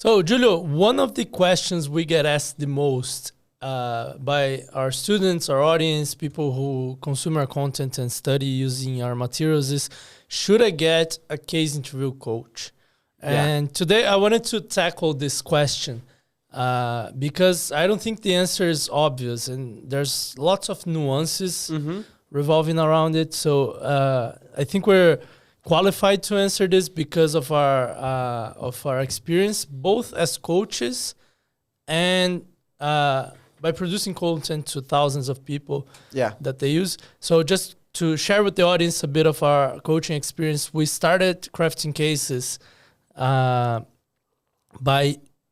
So, Julio, one of the questions we get asked the most by our students, our audience, people who consume our content and study using our materials is, should I get a case interview coach? And today I wanted to tackle this question because I don't think the answer is obvious and there's lots of nuances revolving around it. So I think we're qualified to answer this because of our experience, both as coaches and by producing content to thousands of people that they use. So just to share with the audience a bit of our coaching experience, we started crafting cases by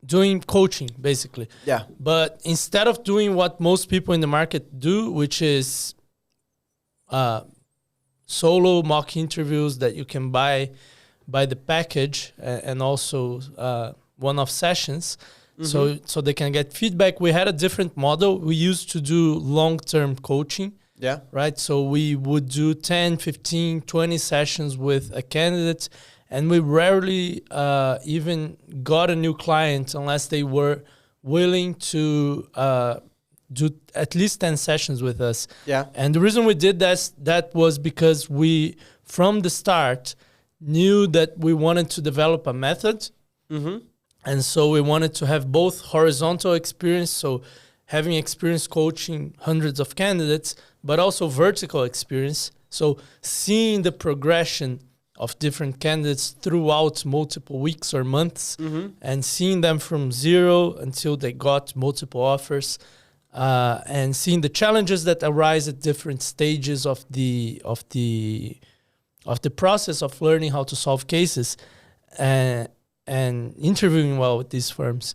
doing coaching, basically. Yeah. But instead of doing what most people in the market do, which is solo mock interviews that you can buy by the package and also one-off sessions, so they can get feedback. We had a different model. We used to do long-term coaching. Yeah. Right? So we would do 10, 15, 20 sessions with a candidate, and we rarely even got a new client unless they were willing to do at least 10 sessions with us. Yeah. And the reason we did that was because we, from the start, knew that we wanted to develop a method. And so we wanted to have both horizontal experience, so having experience coaching hundreds of candidates, but also vertical experience. So seeing the progression of different candidates throughout multiple weeks or months and seeing them from zero until they got multiple offers and seeing the challenges that arise at different stages of the process of learning how to solve cases and interviewing well with these firms.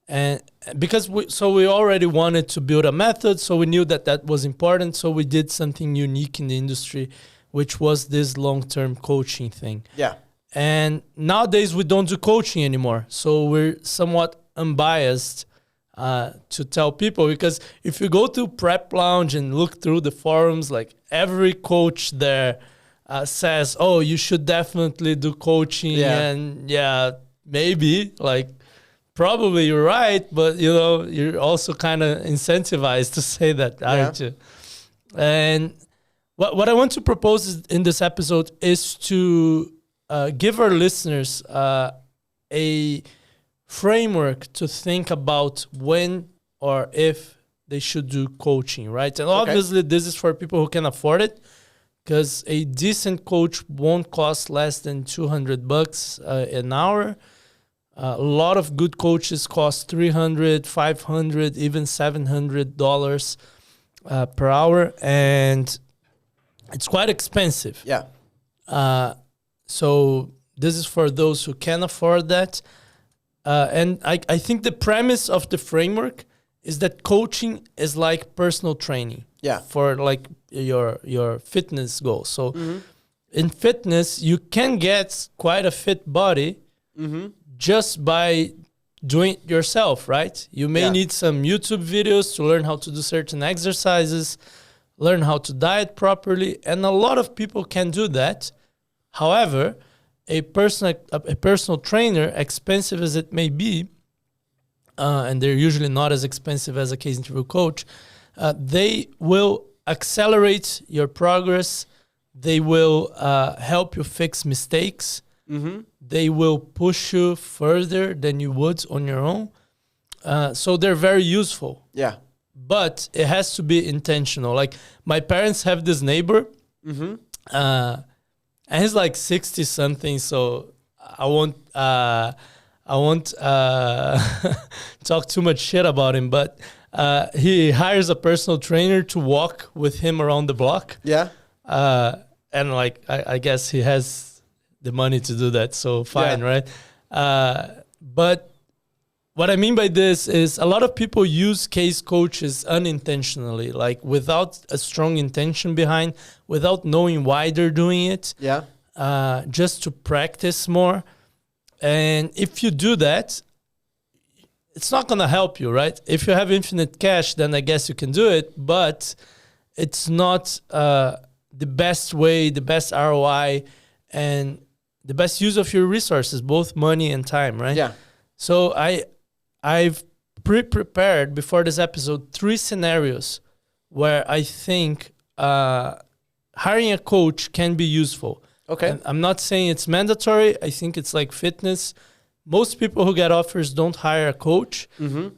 And because we already wanted to build a method, so we knew that was important. So we did something unique in the industry, which was this long-term coaching thing. Yeah. And nowadays we don't do coaching anymore. So we're somewhat unbiased to tell people, because if you go to Prep Lounge and look through the forums, like every coach there says, oh, you should definitely do coaching. And maybe, like, probably you're right, but you're also kind of incentivized to say that, aren't you? And what I want to propose in this episode is to give our listeners a framework to think about when or if they should do coaching, right? And obviously this is for people who can afford it, because a decent coach won't cost less than $200 an hour. A lot of good coaches cost $300, $500, even $700 per hour, and it's quite expensive. Yeah. So this is for those who can afford that. And I think the premise of the framework is that coaching is like personal training. Yeah. For like your fitness goals. So in fitness, you can get quite a fit body just by doing it yourself, right? You may need some YouTube videos to learn how to do certain exercises, learn how to diet properly, and a lot of people can do that. However, a personal trainer, expensive as it may be, and they're usually not as expensive as a case interview coach, they will accelerate your progress. They will help you fix mistakes. They will push you further than you would on your own. So they're very useful. Yeah. But it has to be intentional. Like, my parents have this neighbor, and he's like 60 something. So I won't talk too much shit about him. But he hires a personal trainer to walk with him around the block. Yeah. And like I guess he has the money to do that, so fine, right? But what I mean by this is a lot of people use case coaches unintentionally, like without a strong intention behind, without knowing why they're doing it, just to practice more. And if you do that, it's not going to help you, right? If you have infinite cash, then I guess you can do it, but it's not the best way, the best ROI, and the best use of your resources, both money and time, right? Yeah. So I've pre-prepared before this episode 3 scenarios where I think hiring a coach can be useful. Okay. And I'm not saying it's mandatory. I think it's like fitness. Most people who get offers don't hire a coach,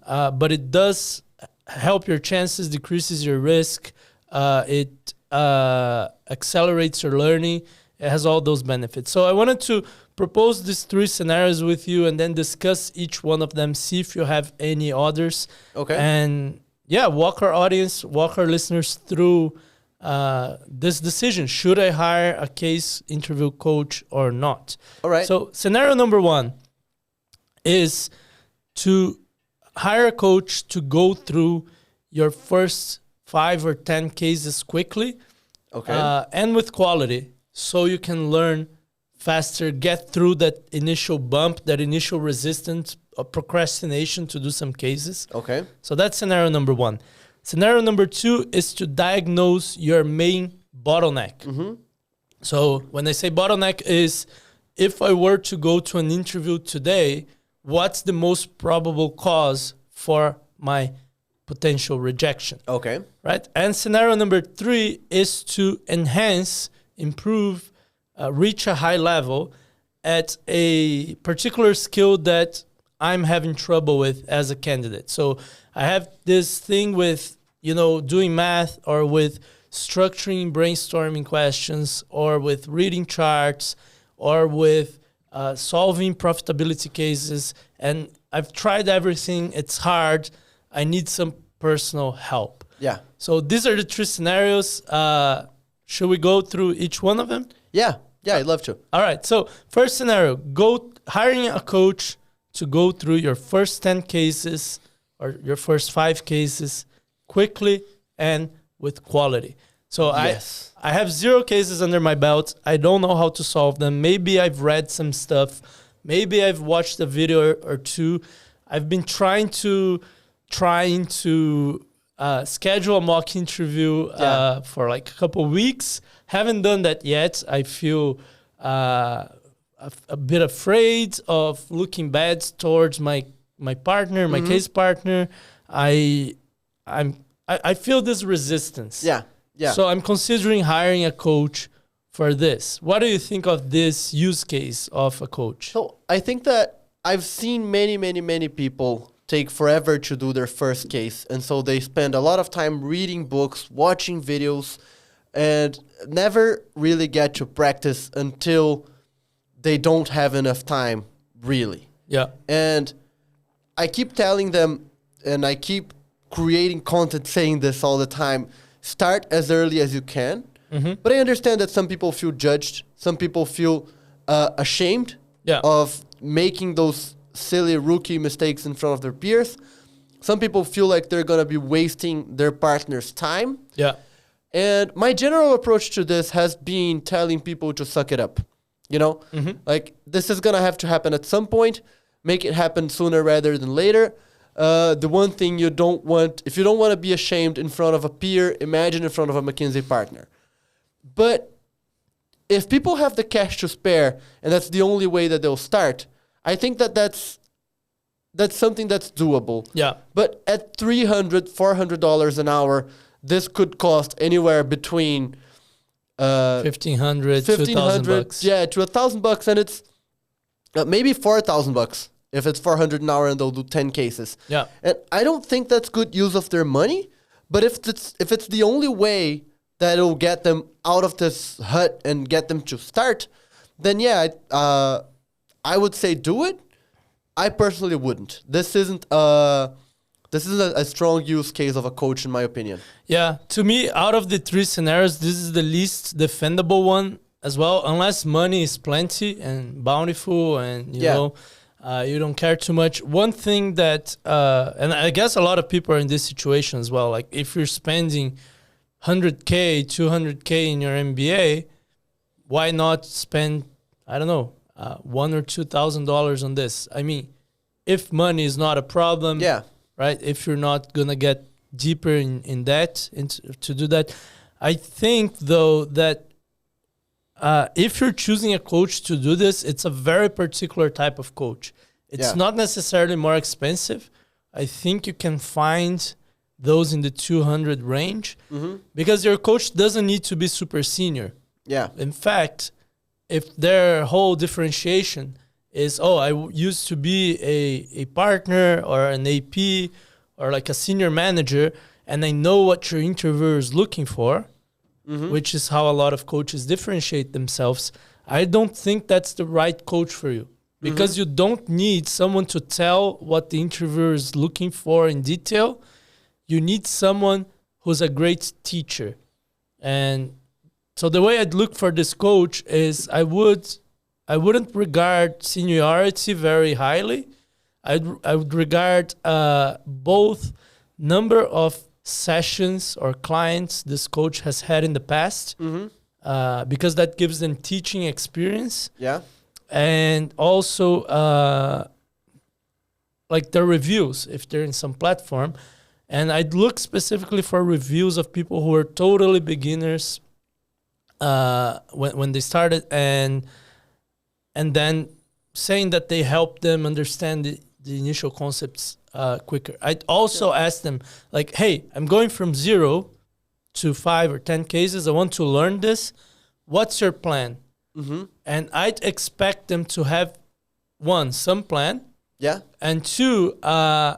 but it does help your chances, decreases your risk. It accelerates your learning. It has all those benefits. So I wanted to propose these 3 scenarios with you and then discuss each one of them, see if you have any others. Okay. And yeah, walk our audience, walk our listeners through this decision. Should I hire a case interview coach or not? All right. So scenario number 1 is to hire a coach to go through your first 5 or 10 cases quickly, and with quality, so you can learn faster, get through that initial bump, that initial resistance of procrastination to do some cases. Okay. So that's scenario number 1. Scenario number 2 is to diagnose your main bottleneck. So when I say bottleneck is, if I were to go to an interview today, what's the most probable cause for my potential rejection? Okay. Right? And scenario number 3 is to enhance, improve, reach a high level at a particular skill that I'm having trouble with as a candidate. So I have this thing with, doing math, or with structuring brainstorming questions, or with reading charts, or with solving profitability cases. And I've tried everything. It's hard. I need some personal help. Yeah. So these are the 3 scenarios. Should we go through each one of them? Yeah. Yeah, I'd love to. All right. So first scenario, hiring a coach to go through your first 10 cases or your first 5 cases quickly and with quality. So Yes. I have 0 cases under my belt. I don't know how to solve them. Maybe I've read some stuff. Maybe I've watched a video or 2. I've been trying to schedule a mock interview for like a couple weeks. Haven't done that yet. I feel a bit afraid of looking bad towards my partner, my case partner. I feel this resistance. Yeah. Yeah. So I'm considering hiring a coach for this. What do you think of this use case of a coach? So I think that I've seen many people take forever to do their first case. And so they spend a lot of time reading books, watching videos, and never really get to practice until they don't have enough time, really. Yeah. And I keep telling them, and I keep creating content saying this all the time, start as early as you can. But I understand that some people feel judged. Some people feel ashamed of making those silly rookie mistakes in front of their peers. Some people feel like they're going to be wasting their partner's time. Yeah. And my general approach to this has been telling people to suck it up. Like, this is going to have to happen at some point. Make it happen sooner rather than later. The one thing you don't want, if you don't want to be ashamed in front of a peer, imagine in front of a McKinsey partner. But if people have the cash to spare, and that's the only way that they'll start, I think that's something that's doable. Yeah. But at $300, $400 an hour, this could cost anywhere between $1,500 to $1,000. Yeah, to $1,000, and it's maybe $4,000 if it's $400 an hour and they'll do 10 cases. Yeah. And I don't think that's good use of their money. But if it's the only way that it'll get them out of this hut and get them to start, then yeah, I would say do it. I personally wouldn't. This isn't a strong use case of a coach, in my opinion. Yeah, to me, out of the 3 scenarios, this is the least defendable one as well, unless money is plenty and bountiful and, you know, you don't care too much. One thing that, and I guess a lot of people are in this situation as well, like if you're spending $100K, $200K in your MBA, why not spend, I don't know, $1,000 or $2,000 on this? I mean, if money is not a problem, right? If you're not gonna get deeper in debt to do that, I think though that if you're choosing a coach to do this, it's a very particular type of coach. It's not necessarily more expensive. I think you can find those in the 200 range because your coach doesn't need to be super senior. Yeah. In fact, if their whole differentiation is, used to be a partner or an AP or like a senior manager, and I know what your interviewer is looking for, which is how a lot of coaches differentiate themselves, I don't think that's the right coach for you. Because you don't need someone to tell what the interviewer is looking for in detail. You need someone who's a great teacher. And so the way I'd look for this coach is I wouldn't regard seniority very highly. I would regard both number of sessions or clients this coach has had in the past, because that gives them teaching experience. Yeah. And also like their reviews, if they're in some platform. And I'd look specifically for reviews of people who are totally beginners when they started, and then saying that they helped them understand the initial concepts quicker. I'd also ask them, like, hey, I'm going from 0 to 5 or 10 cases. I want to learn this. What's your plan? And I'd expect them to have, one, some plan. Yeah. And two, a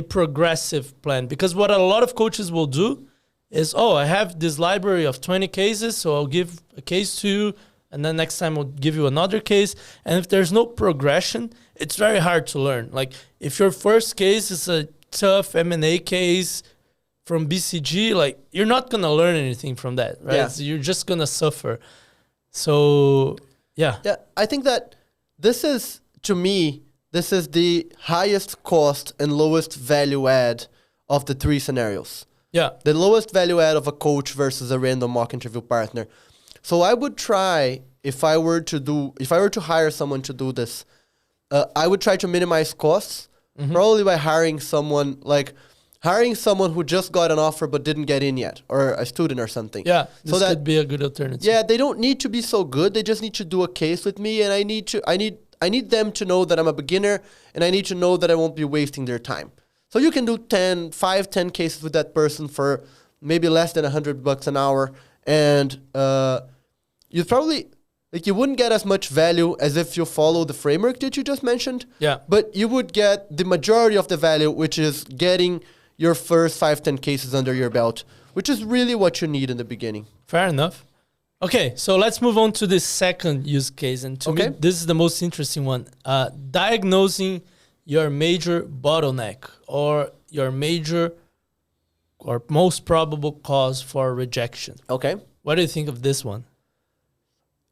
progressive plan. Because what a lot of coaches will do is, I have this library of 20 cases, so I'll give a case to you, and then next time I'll give you another case. And if there's no progression, it's very hard to learn. Like, if your first case is a tough M&A case from BCG, like, you're not going to learn anything from that, right? Yeah. So you're just going to suffer. So, yeah. Yeah, I think that this is the highest cost and lowest value add of the three scenarios. Yeah. The lowest value add of a coach versus a random mock interview partner. So I would try, if I were to hire someone to do this, I would try to minimize costs, probably by hiring someone who just got an offer but didn't get in yet, or a student or something. Yeah, this could be a good alternative. Yeah, they don't need to be so good. They just need to do a case with me, and I need them to know that I'm a beginner, and I need to know that I won't be wasting their time. So you can do 10 cases with that person for maybe less than $100 an hour, and you'd probably, you wouldn't get as much value as if you follow the framework that you just mentioned. Yeah. But you would get the majority of the value, which is getting your first 5-10 cases under your belt, which is really what you need in the beginning. Fair enough. Okay, so let's move on to the second use case. And to me, this is the most interesting one. Diagnosing your major bottleneck or your major or most probable cause for rejection. Okay. What do you think of this one?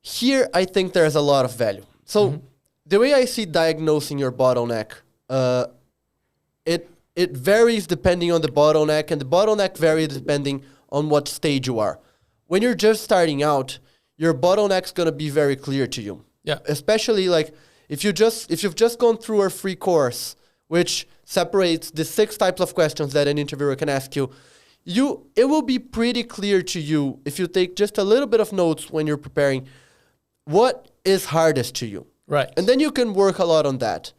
Here, I think there's a lot of value. So the way I see diagnosing your bottleneck, it varies depending on the bottleneck, and the bottleneck varies depending on what stage you are. When you're just starting out, your bottleneck's going to be very clear to you. Yeah. Especially like if you've just gone through our free course, which separates the 6 types of questions that an interviewer can ask you, it will be pretty clear to you if you take just a little bit of notes when you're preparing what is hardest to you. Right. And then you can work a lot on that.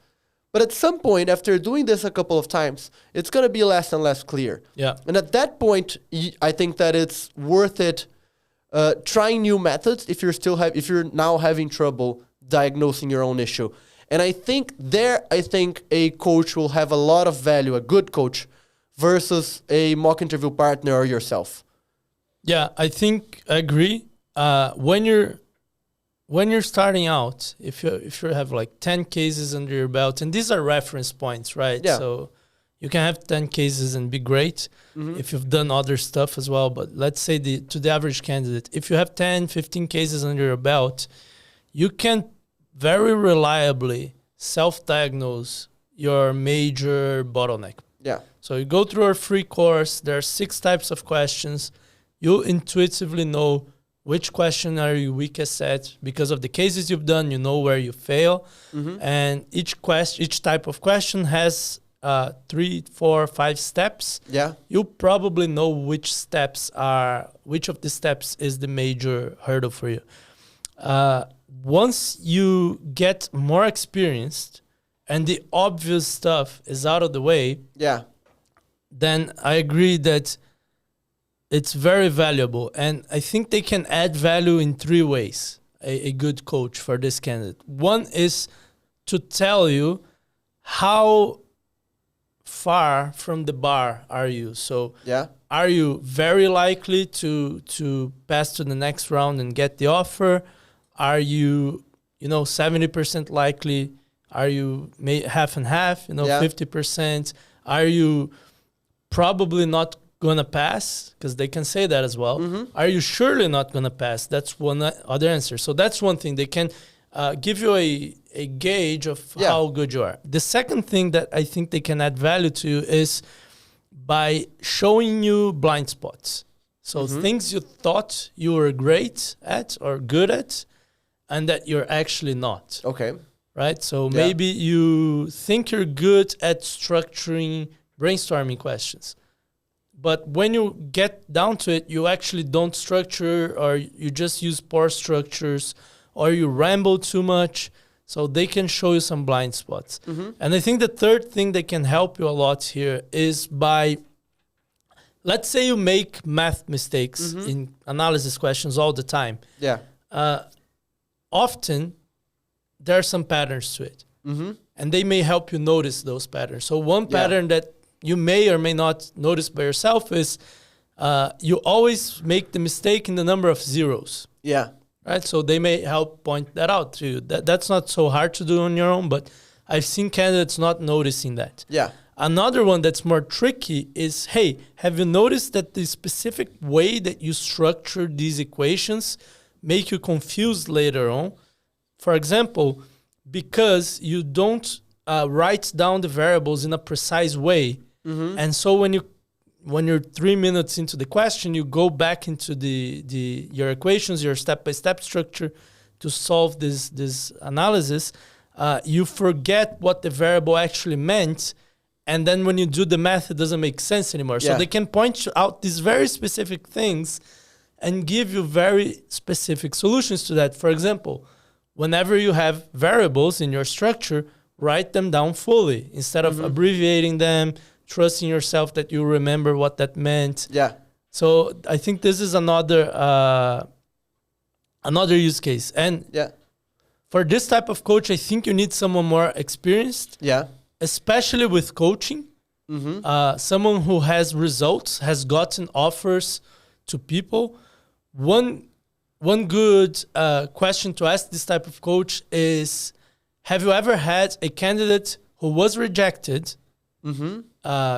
But at some point, after doing this a couple of times, it's going to be less and less clear. Yeah. And at that point, I think that it's worth it trying new methods if you're now having trouble diagnosing your own issue. And I think a coach will have a lot of value, a good coach, versus a mock interview partner or yourself. Yeah, I agree. When you're starting out, if you have like 10 cases under your belt, and these are reference points, right? Yeah. So you can have 10 cases and be great if you've done other stuff as well. But let's say to the average candidate, if you have 10, 15 cases under your belt, you can very reliably self-diagnose your major bottleneck. Yeah. So you go through our free course. There are 6 types of questions. You intuitively know which question are you weakest at because of the cases you've done. You know where you fail, and each type of question has 3, 4, 5 steps. Yeah, you probably know which of the steps is the major hurdle for you. Once you get more experienced and the obvious stuff is out of the way, Yeah. then I agree that it's very valuable. And I think they can add value in three ways, a good coach for this candidate. One is to tell you how far from the bar are you. So Yeah. are you very likely to pass to the next round and get the offer? Are you, 70% likely? Are you half and half, 50%? Are you probably not going to pass? Because they can say that as well. Are you surely not going to pass? That's one other answer. So that's one thing. They can give you a gauge of how good you are. The second thing that I think they can add value to you is by showing you blind spots. So things you thought you were great at or good at, and that you're actually not. Okay. Right? So maybe you think you're good at structuring brainstorming questions. But when you get down to it, you actually don't structure, or you just use poor structures, or you ramble too much. So they can show you some blind spots. And I think the third thing that can help you a lot here is by, let's say you make math mistakes in analysis questions all the time. Yeah. Often there are some patterns to it. And they may help you notice those patterns. So one pattern that you may or may not notice by yourself is you always make the mistake in the number of zeros. Yeah. Right? So they may help point that out to you. That's not so hard to do on your own, but I've seen candidates not noticing that. Yeah. Another one that's more tricky is, hey, have you noticed that the specific way that you structure these equations make you confused later on? For example, because you don't write down the variables in a precise way. And so when you're 3 minutes into the question, you go back into your equations, your step-by-step structure to solve this analysis, you forget what the variable actually meant. And then when you do the math, it doesn't make sense anymore. So they can point out these very specific things and give you very specific solutions to that. For example, whenever you have variables in your structure, write them down fully instead of abbreviating them, trusting yourself that you remember what that meant. Yeah. So I think this is another use case. And for this type of coach, I think you need someone more experienced. Yeah. Especially with coaching. Someone who has results, has gotten offers to people. One good question to ask this type of coach is, have you ever had a candidate who was rejected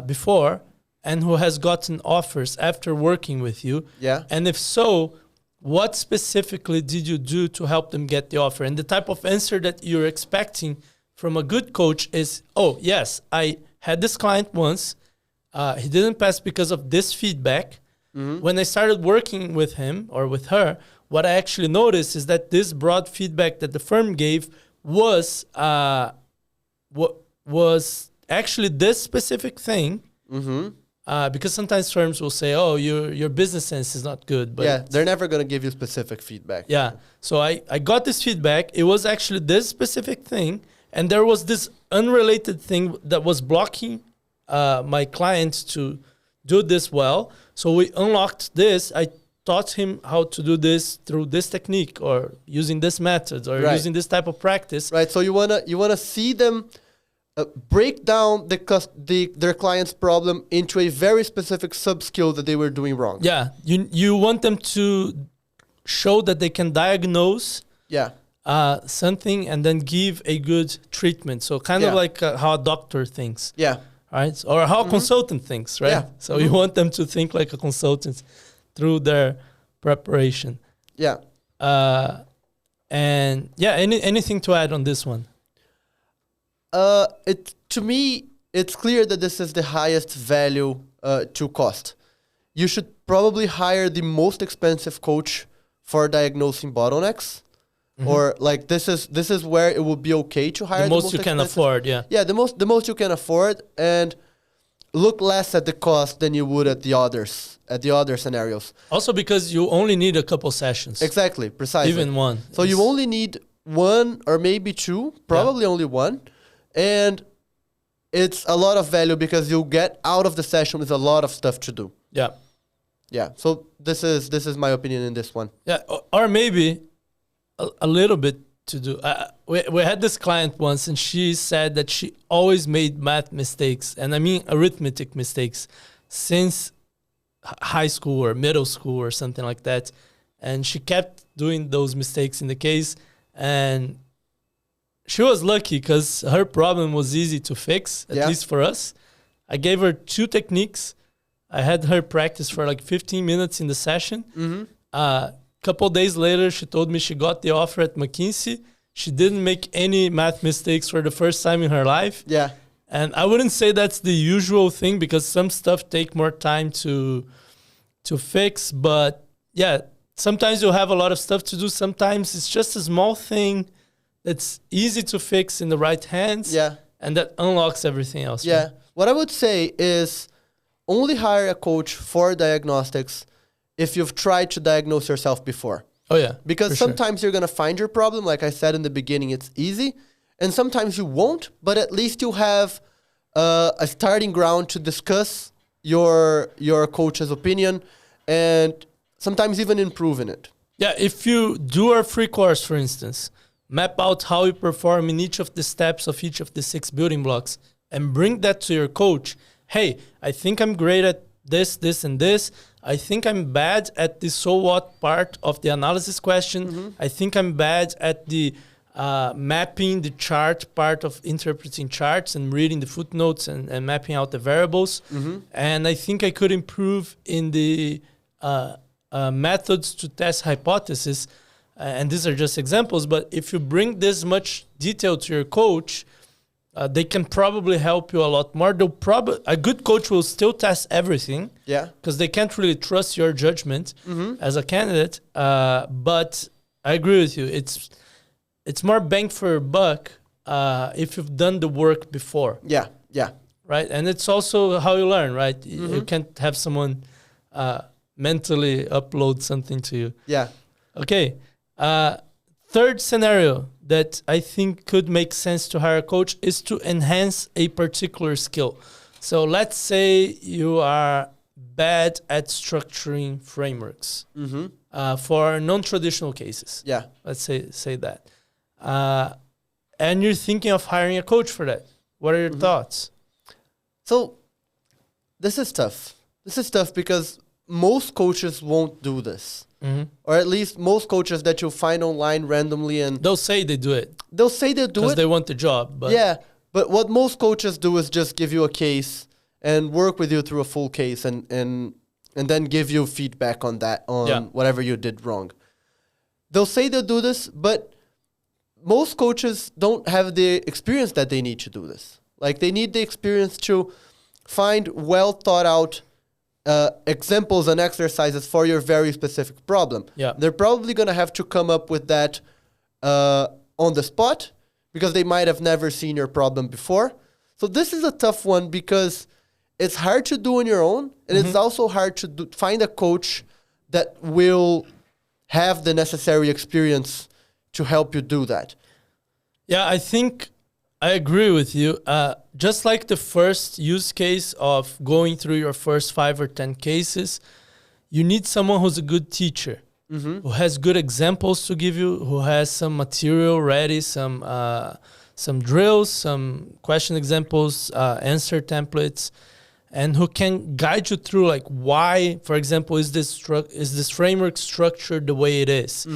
before and who has gotten offers after working with you? Yeah. And if so, what specifically did you do to help them get the offer? And the type of answer that you're expecting from a good coach is, oh, yes, I had this client once. He didn't pass because of this feedback. When I started working with him or with her, what I actually noticed is that this broad feedback that the firm gave was actually this specific thing. Because sometimes firms will say, oh, your business sense is not good. But they're never going to give you specific feedback. Yeah. So I got this feedback. It was actually this specific thing. And there was this unrelated thing that was blocking my client to do this well. So we unlocked this. I taught him how to do this through this technique or using this method or using this type of practice. Right. So you wanna see them break down their client's problem into a very specific sub-skill that they were doing wrong. Yeah. You want them to show that they can diagnose something and then give a good treatment. So kind of like how a doctor thinks. Yeah. Right? Or how a consultant thinks, right? Yeah. So you want them to think like a consultant through their preparation. Yeah. And anything to add on this one? To me, it's clear that this is the highest value to cost. You should probably hire the most expensive coach for diagnosing bottlenecks. Or like this is where it would be okay to hire the most you can afford. Yeah, the most you can afford, and look less at the cost than you would at the other scenarios. Also because you only need a couple sessions. Exactly, precisely. Even one. So you only need one or maybe two, probably only one. And it's a lot of value because you get out of the session with a lot of stuff to do. Yeah. Yeah. So this is my opinion in this one. Yeah. Or maybe a little bit to do. We had this client once, and she said that she always made math mistakes, and I mean arithmetic mistakes, since high school or middle school or something like that. And she kept doing those mistakes in the case, and she was lucky because her problem was easy to fix, at least for us. I gave her 2 techniques. I had her practice for like 15 minutes in the session. Mm-hmm. Couple days later, she told me she got the offer at McKinsey. She didn't make any math mistakes for the first time in her life. Yeah. And I wouldn't say that's the usual thing because some stuff take more time to fix. But yeah, sometimes you'll have a lot of stuff to do. Sometimes it's just a small thing that's easy to fix in the right hands. Yeah. And that unlocks everything else. Yeah. Right? What I would say is only hire a coach for diagnostics if you've tried to diagnose yourself before. Oh, yeah. Because sometimes you're going to find your problem. Like I said in the beginning, it's easy. And sometimes you won't, but at least you have a starting ground to discuss your coach's opinion and sometimes even improve in it. Yeah, if you do our free course, for instance, map out how you perform in each of the steps of each of the 6 building blocks and bring that to your coach. Hey, I think I'm great at this, this, and this. I think I'm bad at the so what part of the analysis question. Mm-hmm. I think I'm bad at the mapping the chart part of interpreting charts and reading the footnotes and mapping out the variables. Mm-hmm. And I think I could improve in the methods to test hypothesis. And these are just examples, but if you bring this much detail to your coach, they can probably help you a lot more. A good coach will still test everything, because they can't really trust your judgment as a candidate. But I agree with you. It's more bang for buck if you've done the work before. Yeah. Right, and it's also how you learn. Right, you can't have someone mentally upload something to you. Yeah. Okay. Third scenario that I think could make sense to hire a coach is to enhance a particular skill. So let's say you are bad at structuring frameworks for non-traditional cases. Yeah. Let's say that. And you're thinking of hiring a coach for that. What are your thoughts? So this is tough. This is tough because most coaches won't do this. Or at least most coaches that you'll find online randomly, and they'll say they do it. They'll say they do it because they want the job. But yeah, but what most coaches do is just give you a case and work with you through a full case, and then give you feedback on that, on whatever you did wrong. They'll say they'll do this, but most coaches don't have the experience that they need to do this. Like, they need the experience to find well thought out examples and exercises for your very specific problem. Yeah. They're probably going to have to come up with that on the spot because they might have never seen your problem before. So this is a tough one because it's hard to do on your own, and it's also hard to find a coach that will have the necessary experience to help you do that. Yeah, I think I agree with you. Just like the first use case of going through your first 5 or 10 cases, you need someone who's a good teacher, who has good examples to give you, who has some material ready, some drills, some question examples, answer templates, and who can guide you through, like, why, for example, is this framework structured the way it is?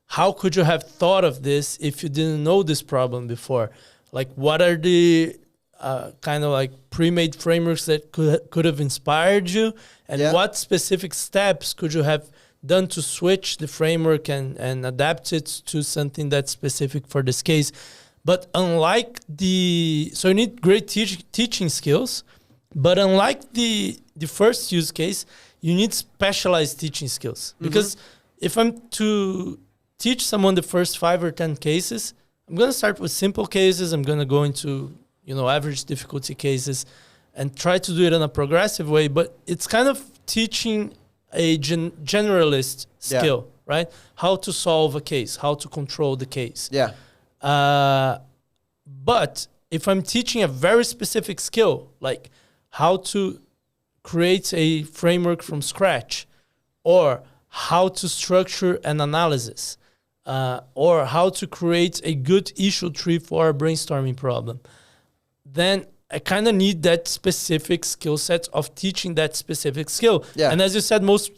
How could you have thought of this if you didn't know this problem before? Like, what are the kind of like pre-made frameworks that could have inspired you? And what specific steps could you have done to switch the framework and adapt it to something that's specific for this case? But unlike so you need great teaching skills, but unlike the first use case, you need specialized teaching skills. Because if I'm to teach someone the first 5 or 10 cases, I'm going to start with simple cases. I'm going to go into, average difficulty cases and try to do it in a progressive way. But it's kind of teaching a generalist skill, right? How to solve a case, how to control the case. Yeah. But if I'm teaching a very specific skill, like how to create a framework from scratch, or how to structure an analysis, or how to create a good issue tree for a brainstorming problem, then I kind of need that specific skill set of teaching that specific skill. Yeah. And as you said, most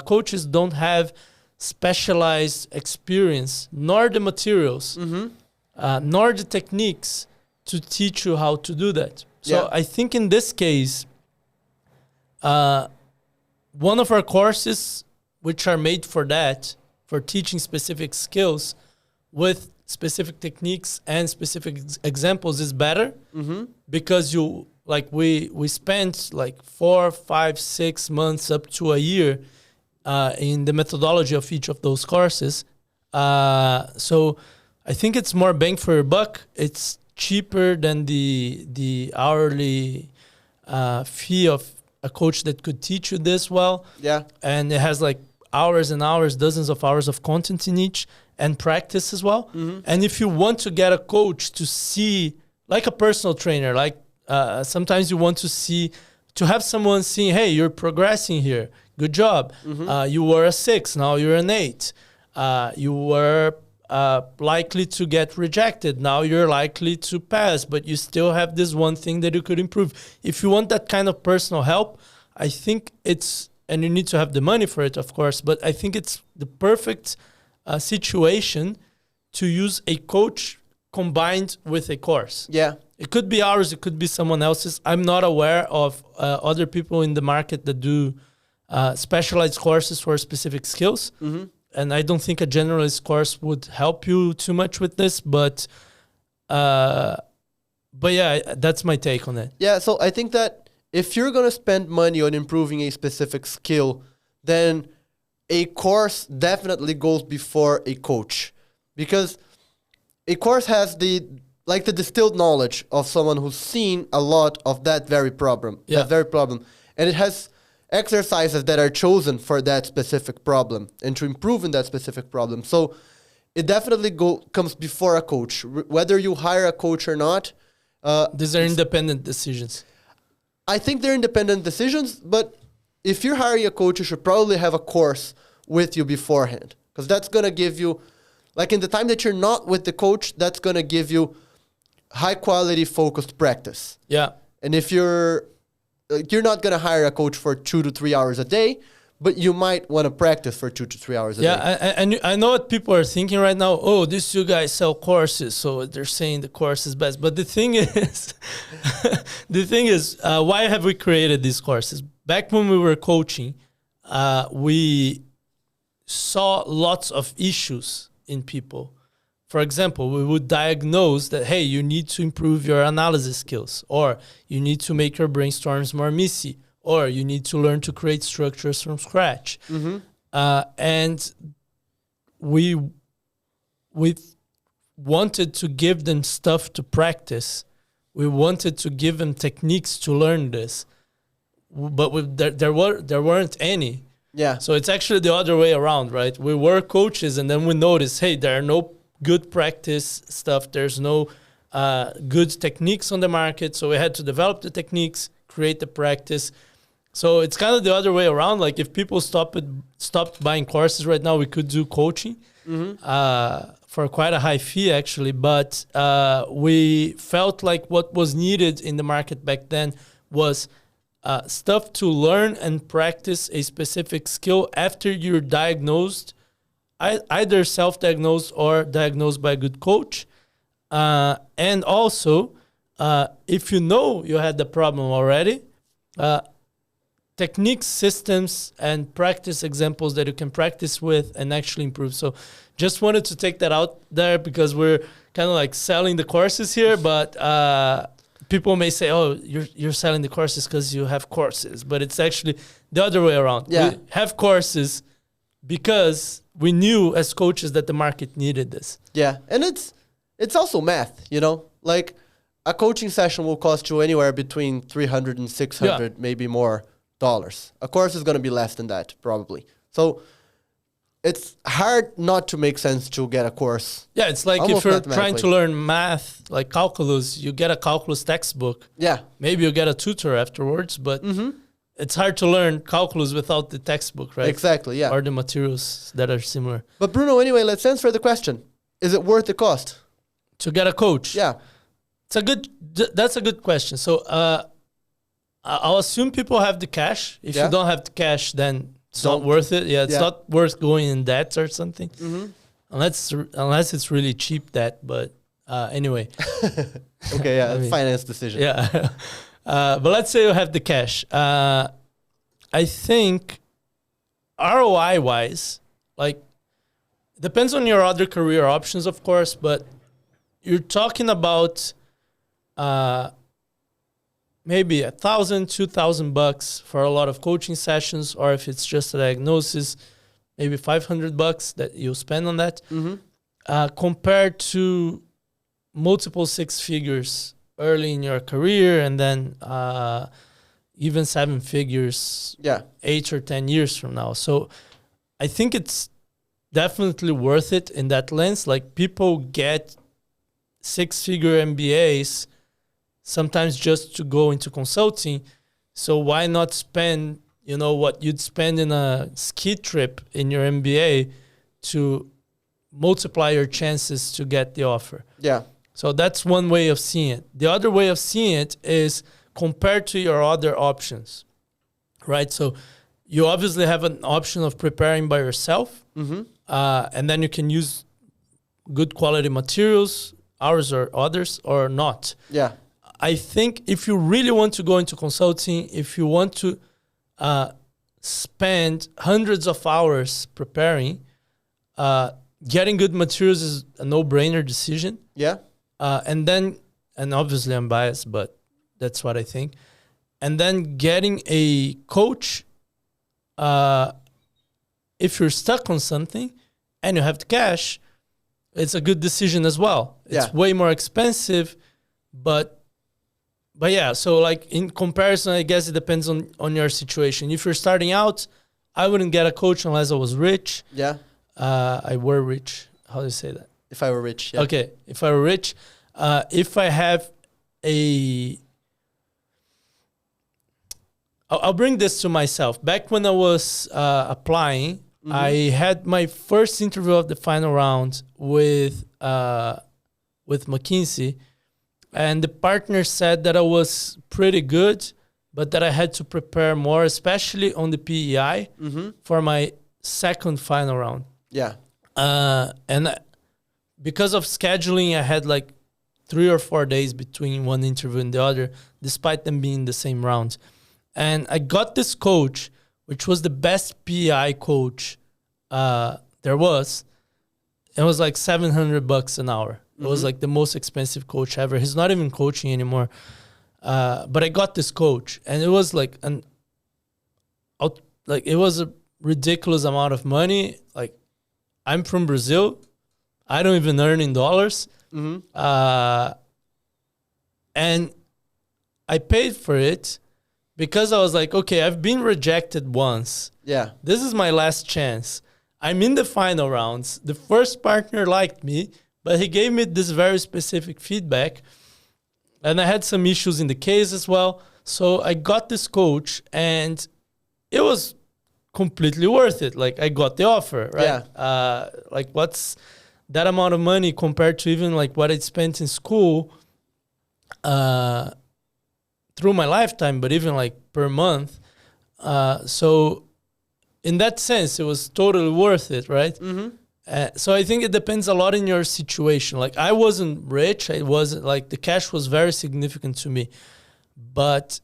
coaches don't have specialized experience, nor the materials, nor the techniques to teach you how to do that. So I think in this case, one of our courses, which are made for that, for teaching specific skills with specific techniques and specific examples, is better, because we spent like 4, 5, 6 months up to a year in the methodology of each of those courses. So I think it's more bang for your buck. It's cheaper than the hourly fee of a coach that could teach you this well. Yeah. And it has like hours and hours, dozens of hours of content in each, and practice as well. And if you want to get a coach to see, like a personal trainer, like sometimes you want to have someone seeing, hey, you're progressing here. Good job. You were a 6, now you're an 8. You were likely to get rejected. Now you're likely to pass, but you still have this one thing that you could improve. If you want that kind of personal help, I think and you need to have the money for it, of course, but I think it's the perfect situation to use a coach combined with a course. Yeah. It could be ours, it could be someone else's. I'm not aware of other people in the market that do specialized courses for specific skills. And I don't think a generalist course would help you too much with this, but yeah, that's my take on it. Yeah, so I think that if you're going to spend money on improving a specific skill, then a course definitely goes before a coach, because a course has the distilled knowledge of someone who's seen a lot of that very problem. And it has exercises that are chosen for that specific problem and to improve in that specific problem. So it definitely comes before a coach. Whether you hire a coach or not. These are independent decisions. I think they're independent decisions, but if you're hiring a coach, you should probably have a course with you beforehand, because that's going to give you, like in the time that you're not with the coach, that's going to give you high quality focused practice. Yeah. And if you're not going to hire a coach for 2 to 3 hours a day, but you might want to practice for 2 to 3 hours a day. Yeah, and I know what people are thinking right now. Oh, these you guys sell courses, so they're saying the course is best. But the thing is, why have we created these courses? Back when we were coaching, we saw lots of issues in people. For example, we would diagnose that, hey, you need to improve your analysis skills, or you need to make your brainstorms more messy, or you need to learn to create structures from scratch. And we wanted to give them stuff to practice. We wanted to give them techniques to learn this, but there weren't any. Yeah. So it's actually the other way around, right? We were coaches, and then we noticed, hey, there are no good practice stuff. There's no good techniques on the market. So we had to develop the techniques, create the practice. So it's kind of the other way around. Like if people stopped buying courses right now, we could do coaching for quite a high fee, actually. But we felt like what was needed in the market back then was stuff to learn and practice a specific skill after you're diagnosed, either self-diagnosed or diagnosed by a good coach. And also, if you know you had the problem already, techniques, systems, and practice examples that you can practice with and actually improve. So just wanted to take that out there, because we're kind of like selling the courses here, but people may say, oh, you're selling the courses because you have courses, but it's actually the other way around. Yeah. We have courses because we knew as coaches that the market needed this. Yeah, and it's also math, you know? Like a coaching session will cost you anywhere between $300 and $600, maybe more dollars. A course is going to be less than that, probably. So it's hard not to make sense to get a course. Yeah, it's like Almost if you're trying to mathematically. learn math, like calculus, you get a calculus textbook. Yeah. Maybe you get a tutor afterwards, but it's hard to learn calculus without the textbook, right? Exactly, yeah. Or the materials that are similar. But Bruno, anyway, let's answer the question. Is it worth the cost? To get a coach. Yeah. That's a good question. So I'll assume people have the cash. If Yeah. you don't have the cash, then it's Don't. not worth it. Yeah, it's Yeah. not worth going in debt or something. Unless it's really cheap debt. But anyway, Okay, yeah, I mean, finance decision. yeah. But let's say you have the cash. I think ROI wise, like depends on your other career options, of course, but you're talking about maybe $1,000, $2,000 for a lot of coaching sessions, or if it's just a diagnosis, maybe $500 that you spend on that, compared to multiple six figures early in your career, and then even seven figures Yeah. 8 or 10 years from now. So I think it's definitely worth it in that lens. Like people get six-figure MBAs sometimes just to go into consulting. So why not spend, what you'd spend in a ski trip in your MBA to multiply your chances to get the offer? Yeah. So that's one way of seeing it. The other way of seeing it is compared to your other options, right? So you obviously have an option of preparing by yourself, and then you can use good quality materials, ours or others, or not. Yeah. I think if you really want to go into consulting, if you want to spend hundreds of hours preparing, getting good materials is a no-brainer decision. Yeah. And obviously I'm biased, but that's what I think. And then getting a coach, if you're stuck on something and you have the cash, it's a good decision as well. It's way more expensive, but yeah. So like in comparison, I guess it depends on your situation. If you're starting out, I wouldn't get a coach unless I was rich. Yeah. I were rich. How do you say that? If I were rich. Yeah. Okay, if I were rich, if I have I'll bring this to myself. Back when I was applying, I had my first interview of the final round with McKinsey, and the partner said that I was pretty good, but that I had to prepare more, especially on the PEI, for my second final round. Yeah. And because of scheduling, I had like 3 or 4 days between one interview and the other, despite them being the same round. And I got this coach, which was the best PI coach there was. It was like $700 an hour. It was like the most expensive coach ever. He's not even coaching anymore. But I got this coach, and it was like it was a ridiculous amount of money. Like, I'm from Brazil. I don't even earn in dollars. And I paid for it because I was like, okay, I've been rejected once. Yeah. This is my last chance. I'm in the final rounds. The first partner liked me, but he gave me this very specific feedback. And I had some issues in the case as well. So I got this coach, and it was completely worth it. Like, I got the offer, right? Yeah. Like, what's that amount of money compared to even like what I'd spent in school through my lifetime, but even like per month. So in that sense, it was totally worth it, right? So I think it depends a lot in your situation. Like, I wasn't rich. I wasn't like, the cash was very significant to me, but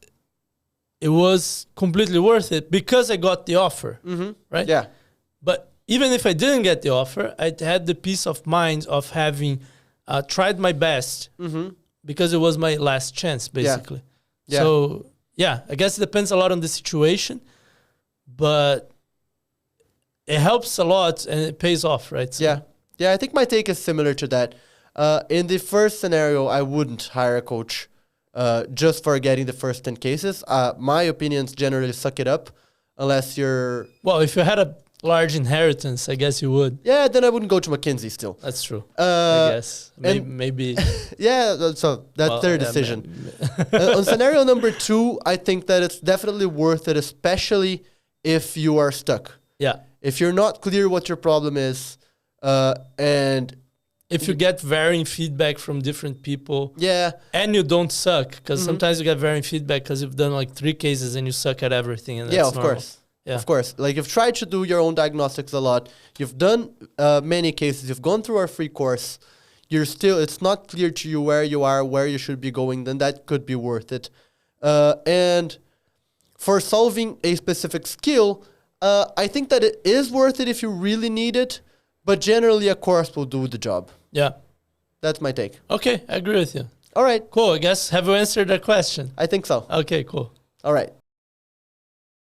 it was completely worth it because I got the offer, right? Yeah. But even if I didn't get the offer, I had the peace of mind of having tried my best because it was my last chance, basically. Yeah. So, yeah, I guess it depends a lot on the situation, but it helps a lot and it pays off, right? So, Yeah. Yeah, I think my take is similar to that. In the first scenario, I wouldn't hire a coach just for getting the first 10 cases. My opinions generally suck it up unless you're... Well, if you had a large inheritance, I guess you would. Yeah, then I wouldn't go to McKinsey still. That's true. I guess. Maybe. Yeah, so that's their decision. On scenario number 2, I think that it's definitely worth it, especially if you are stuck. Yeah. If you're not clear what your problem is, and if you get varying feedback from different people, yeah, and you don't suck, because sometimes you get varying feedback because you've done like 3 cases and you suck at everything, and that's yeah, of normal. course. Yeah. Of course. Like, you've tried to do your own diagnostics a lot. You've done many cases. You've gone through our free course. It's not clear to you where you are, where you should be going, then that could be worth it. And for solving a specific skill, I think that it is worth it if you really need it, but generally a course will do the job. Yeah. That's my take. Okay, I agree with you. All right. Cool. I guess, have you answered that question? I think so. Okay, cool. All right.